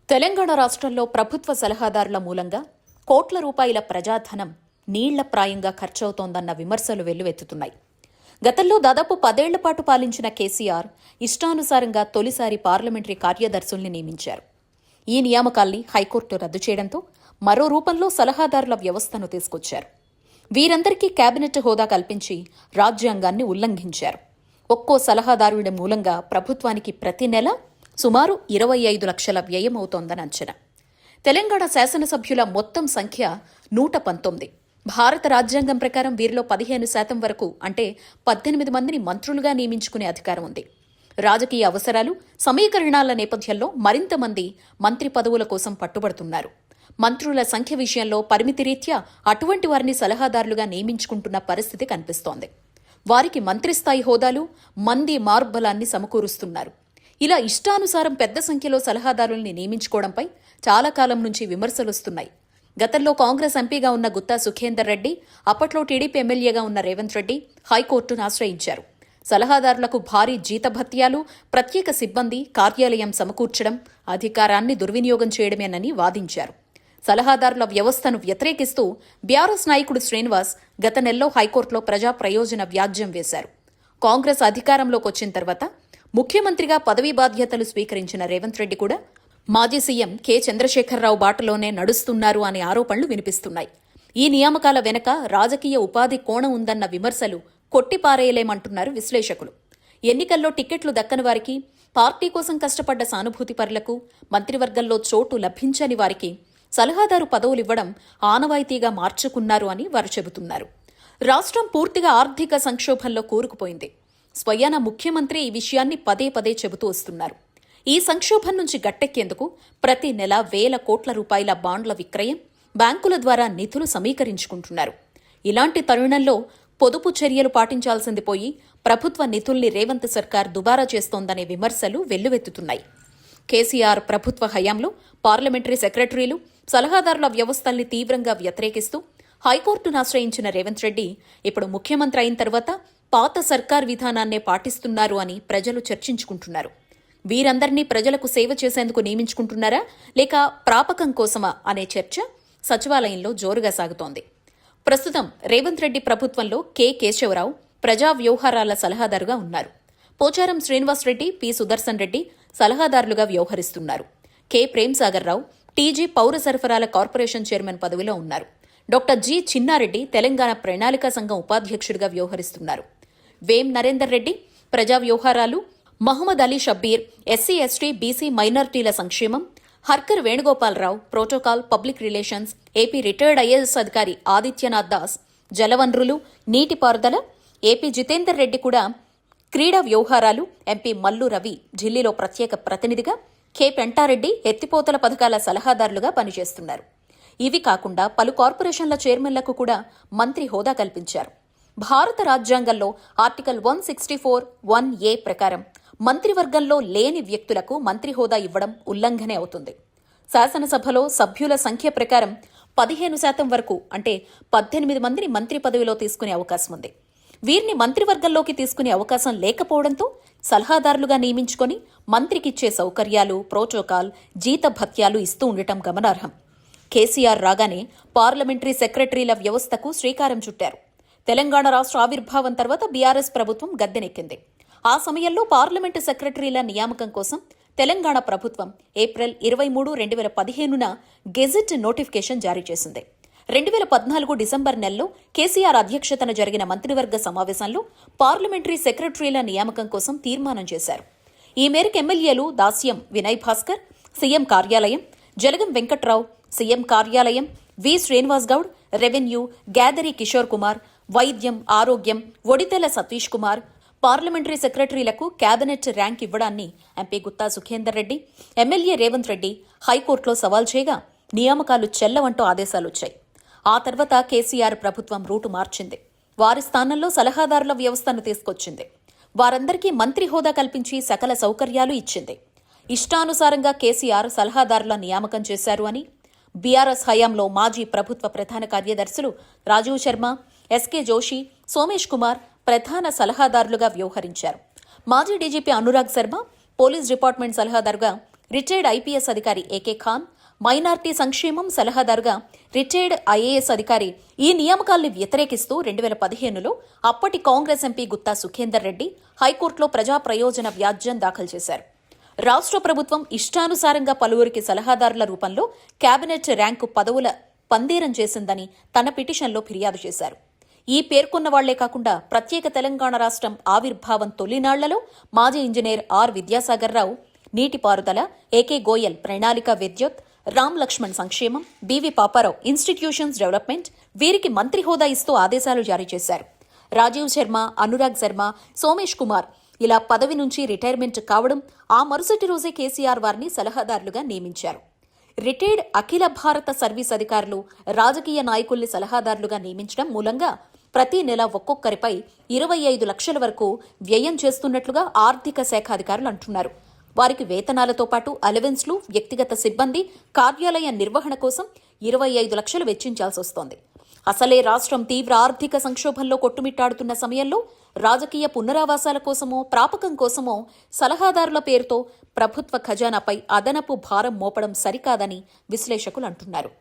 తెలంగాణ రాష్ట్రంలో ప్రభుత్వ సలహాదారుల మూలంగా కోట్ల రూపాయల ప్రజాధనం నీళ్లప్రాయంగా ఖర్చవుతోందన్న విమర్శలు వెల్లువెత్తుతున్నాయి. గతంలో దాదాపు 10 ఏళ్ల పాటు పాలించిన కేసీఆర్ ఇష్టానుసారంగా తొలిసారి పార్లమెంటరీ కార్యదర్శుల్ని నియమించారు. ఈ నియామకాల్ని హైకోర్టు రద్దు చేయడంతో మరో రూపంలో సలహాదారుల వ్యవస్థను తీసుకొచ్చారు. వీరందరికీ కేబినెట్ హోదా కల్పించి రాజ్యాంగాన్ని ఉల్లంఘించారు. ఒక్కో సలహాదారుడి మూలంగా ప్రభుత్వానికి ప్రతి నెల సుమారు 25 లక్షల వ్యయం అవుతోందని అంచనా. తెలంగాణ శాసనసభ్యుల మొత్తం సంఖ్య 119. భారత రాజ్యాంగం ప్రకారం వీరిలో 15% వరకు అంటే 18 మందిని మంత్రులుగా నియమించుకునే అధికారం ఉంది. రాజకీయ అవసరాలు, సమీకరణాల నేపథ్యంలో మరింత మంది మంత్రి పదవుల కోసం పట్టుబడుతున్నారు. మంత్రుల సంఖ్య విషయంలో పరిమితి రీత్యా అటువంటి వారిని సలహాదారులుగా నియమించుకుంటున్న పరిస్థితి కనిపిస్తోంది. వారికి మంత్రిస్థాయి హోదాలు, మంది మార్బలాన్ని సమకూరుస్తున్నారు. ఇలా ఇష్టానుసారం పెద్ద సంఖ్యలో సలహాదారుల్ని నియమించుకోవడంపై చాలా కాలం నుంచి విమర్శలొస్తున్నాయి. గతంలో కాంగ్రెస్ ఎంపీగా ఉన్న గుత్తా సుఖేందర్ రెడ్డి, అప్పట్లో టీడీపీ ఎమ్మెల్యేగా ఉన్న రేవంత్ రెడ్డి హైకోర్టును ఆశ్రయించారు. సలహాదారులకు భారీ జీతభత్యాలు, ప్రత్యేక సిబ్బంది, కార్యాలయం సమకూర్చడం, అధికారాన్ని దుర్వినియోగం చేయడమేనని వాదించారు. సలహాదారుల వ్యవస్థను వ్యతిరేకిస్తూ బీఆర్ఎస్ నాయకుడు శ్రీనివాస్ గత నెలలో హైకోర్టులో ప్రజా ప్రయోజన వ్యాజ్యం వేశారు. కాంగ్రెస్ అధికారంలోకి వచ్చిన తర్వాత ముఖ్యమంత్రిగా పదవీ బాధ్యతలు స్వీకరించిన రేవంత్ రెడ్డి కూడా మాజీ సీఎం కె చంద్రశేఖరరావు బాటలోనే నడుస్తున్నారు అనే ఆరోపణలు వినిపిస్తున్నాయి. ఈ నియామకాల వెనక రాజకీయ ఉపాధి కోణం ఉందన్న విమర్శలు కొట్టిపారేయలేమంటున్నారు విశ్లేషకులు. ఎన్నికల్లో టిక్కెట్లు దక్కని వారికి, పార్టీ కోసం కష్టపడ్డ సానుభూతిపరులకు, మంత్రివర్గంలో చోటు లభించని వారికి సలహాదారు పదవులివ్వడం ఆనవాయితీగా మార్చుకున్నారు అని వారు చెబుతున్నారు. రాష్ట్రం పూర్తిగా ఆర్థిక సంక్షోభంలో కూరుకుపోయింది. స్వయాన ముఖ్యమంత్రి ఈ విషయాన్ని పదే పదే చెబుతూ వస్తున్నారు. ఈ సంక్షోభం నుంచి గట్టెక్కేందుకు ప్రతి నెల వేల కోట్ల రూపాయల బాండ్ల విక్రయం, బ్యాంకుల ద్వారా నిధులు సమీకరించుకుంటున్నారు. ఇలాంటి తరుణంలో పొదుపు చర్యలు పాటించాల్సింది పోయి ప్రభుత్వ నిధుల్ని రేవంత్ సర్కార్ దుబారా చేస్తోందనే విమర్శలు వెల్లువెత్తుతున్నాయి. కేసీఆర్ ప్రభుత్వ హయాంలో పార్లమెంటరీ సెక్రటరీలు, సలహాదారుల వ్యవస్థల్ని తీవ్రంగా వ్యతిరేకిస్తూ హైకోర్టును ఆశ్రయించిన రేవంత్ రెడ్డి ఇప్పుడు ముఖ్యమంత్రి అయిన తర్వాత పాత సర్కార్ విధానాన్నే పాటిస్తున్నారు అని ప్రజలు చర్చించుకుంటున్నారు. వీరందరినీ ప్రజలకు సేవ చేసేందుకు నియమించుకుంటున్నారా లేక ప్రాపకం కోసమా అనే చర్చ సచివాలయంలో జోరుగా సాగుతోంది. ప్రస్తుతం రేవంత్ రెడ్డి ప్రభుత్వంలో కె కేశవరావు ప్రజా వ్యవహారాల సలహాదారుగా ఉన్నారు. పోచారం శ్రీనివాస్ రెడ్డి, పి సుదర్శన్ రెడ్డి సలహాదారులుగా వ్యవహరిస్తున్నారు. కె ప్రేమ్సాగర్ రావు టీజీ పౌర సరఫరాల కార్పొరేషన్ చైర్మన్ పదవిలో ఉన్నారు. డాక్టర్ జి చిన్నారెడ్డి తెలంగాణ ప్రణాళికా సంఘం ఉపాధ్యక్షుడిగా వ్యవహరిస్తున్నారు. వేం నరేందర్ రెడ్డి ప్రజా వ్యవహారాలు, Mohammed Ali Shabbir SC ST BC మైనారిటీల సంక్షేమం, హర్కర్ Venugopala Rao protocol public relations, AP retired IAS అధికారి ఆదిత్యనాథ్ దాస్ జలవనరులు, నీటిపారుదల, ఏపీ జితేందర్ రెడ్డి కూడా క్రీడా వ్యవహారాలు, ఎంపీ మల్లు రవి ఢిల్లీలో ప్రత్యేక ప్రతినిధిగా, కె పెంటారెడ్డి ఎత్తిపోతల పథకాల సలహాదారులుగా పనిచేస్తున్నారు. ఇవి కాకుండా పలు కార్పొరేషన్ల చైర్మన్లకు కూడా మంత్రి హోదా కల్పించారు. భారత రాజ్యాంగంలో ఆర్టికల్ 164(1)A ప్రకారం మంత్రివర్గంలో లేని వ్యక్తులకు మంత్రి హోదా ఇవ్వడం ఉల్లంఘనే అవుతుంది. శాసనసభలో సభ్యుల సంఖ్య ప్రకారం 15% వరకు అంటే 18 మందిని మంత్రి పదవిలో తీసుకునే అవకాశం ఉంది. వీరిని మంత్రివర్గంలోకి తీసుకునే అవకాశం లేకపోవడంతో సలహాదారులుగా నియమించుకొని మంత్రికిచ్చే సౌకర్యాలు, ప్రోటోకాల్, జీతభత్యాలు ఇస్తూ ఉండటం గమనార్హం. కేసీఆర్ రాగానే పార్లమెంటరీ సెక్రటరీల వ్యవస్థకు శ్రీకారం చుట్టారు. తెలంగాణ రాష్ట్ర ఆవిర్భావం తర్వాత బీఆర్ఎస్ ప్రభుత్వం గద్దెనెక్కింది. ఆ సమయంలో పార్లమెంటు సెక్రటరీల నియామకం కోసం తెలంగాణ ప్రభుత్వం ఏప్రిల్ 23, 2015న గెజిట్ నోటిఫికేషన్ జారీ చేసింది. 2014 డిసెంబర్ నెలలో కేసీఆర్ అధ్యక్షతన జరిగిన మంత్రివర్గ సమావేశంలో పార్లమెంటరీ సెక్రటరీల నియామకం కోసం తీర్మానం చేశారు. ఈ మేరకు ఎమ్మెల్యేలు దాస్యం వినయ్ భాస్కర్ సీఎం కార్యాలయం, జలగం వెంకట్రావు సీఎం కార్యాలయం, వి శ్రీనివాస్ గౌడ్ రెవెన్యూ, గ్యాదరి కిషోర్ కుమార్ వైద్యం, ఆరోగ్యం, Odithela Satish Kumar parliamentary సెక్రటరీలకు cabinet rank ఇవ్వడాన్ని MP Gutta Sukhender Reddy, MLA Revanth Reddy హైకోర్టులో సవాల్ చేయగా నియామకాలు చెల్లవంటూ ఆదేశాలొచ్చాయి. ఆ తర్వాత కేసీఆర్ ప్రభుత్వం రూటు మార్చింది. వారి స్థానంలో సలహాదారుల వ్యవస్థను తీసుకొచ్చింది. వారందరికీ మంత్రి హోదా కల్పించి సకల సౌకర్యాలు ఇచ్చింది. ఇష్టానుసారంగా కేసీఆర్ సలహాదారుల నియామకం చేశారు అని బీఆర్ఎస్ హయాంలో మాజీ ప్రభుత్వ ప్రధాన కార్యదర్శులు రాజీవ్ శర్మ, ఎస్కే జోషి, సోమేష్ కుమార్ ప్రధాన సలహాదారులుగా వ్యవహరించారు. మాజీ DGP Anurag Sharma police department సలహాదారుగా రిటైర్డ్ ఐపీఎస్ అధికారి ఏకే ఖాన్, మైనార్టీ సంక్షేమం సలహాదారుగా రిటైర్డ్ ఐఏఎస్ అధికారి ఈ నియామకాల్ని వ్యతిరేకిస్తూ 2015లో అప్పటి కాంగ్రెస్ ఎంపీ గుత్తా సుఖేందర్ రెడ్డి హైకోర్టులో ప్రజా ప్రయోజన వ్యాజ్యం దాఖలు చేశారు. రాష్ట్ర ప్రభుత్వం ఇష్టానుసారంగా పలువురికి సలహాదారుల రూపంలో కేబినెట్ ర్యాంకు పదవుల పందేరం చేసిందని తన పిటిషన్లో ఫిర్యాదు చేశారు. ఈ పేర్కొన్న వాళ్లే కాకుండా ప్రత్యేక తెలంగాణ రాష్ట్రం ఆవిర్భావం తొలినాళ్లలో మాజీ ఇంజనీర్ ఆర్ విద్యాసాగర్ రావు నీటిపారుదల, ఏకే గోయల్ ప్రణాళిక విద్యుత్, రామ్ లక్ష్మణ్ సంక్షేమం, బివి పాపారావు ఇన్స్టిట్యూషన్స్ డెవలప్మెంట్ వీరికి మంత్రి హోదా ఇస్తూ ఆదేశాలు జారీ చేశారు. రాజీవ్ శర్మ, అనురాగ్ శర్మ, సోమేష్ కుమార్ ఇలా పదవి నుంచి రిటైర్మెంట్ కావడం, ఆ మరుసటి రోజే కేసీఆర్ వారిని సలహాదారులుగా నియమించారు. రిటైర్డ్ అఖిల భారత సర్వీస్ అధికారులు రాజకీయ నాయకుల్ని సలహాదారులుగా నియమించడం మూలంగా ప్రతి నెల ఒక్కొక్కరిపై 25 లక్షల వరకు వ్యయం చేస్తున్నట్లుగా ఆర్థిక శాఖ అధికారులు అంటున్నారు. వారికి వేతనాలతో పాటు అలవెన్స్లు, వ్యక్తిగత సిబ్బంది, కార్యాలయ నిర్వహణ కోసం 25 లక్షలు వెచ్చించాల్సి వస్తోంది. అసలే రాష్ట్రం తీవ్ర ఆర్థిక సంక్షోభంలో కొట్టుమిట్టాడుతున్న సమయంలో రాజకీయ పునరావాసాల కోసమో ప్రాపకం కోసమో సలహాదారుల పేరుతో ప్రభుత్వ ఖజానాపై అదనపు భారం మోపడం సరికాదని విశ్లేషకులు అంటున్నారు.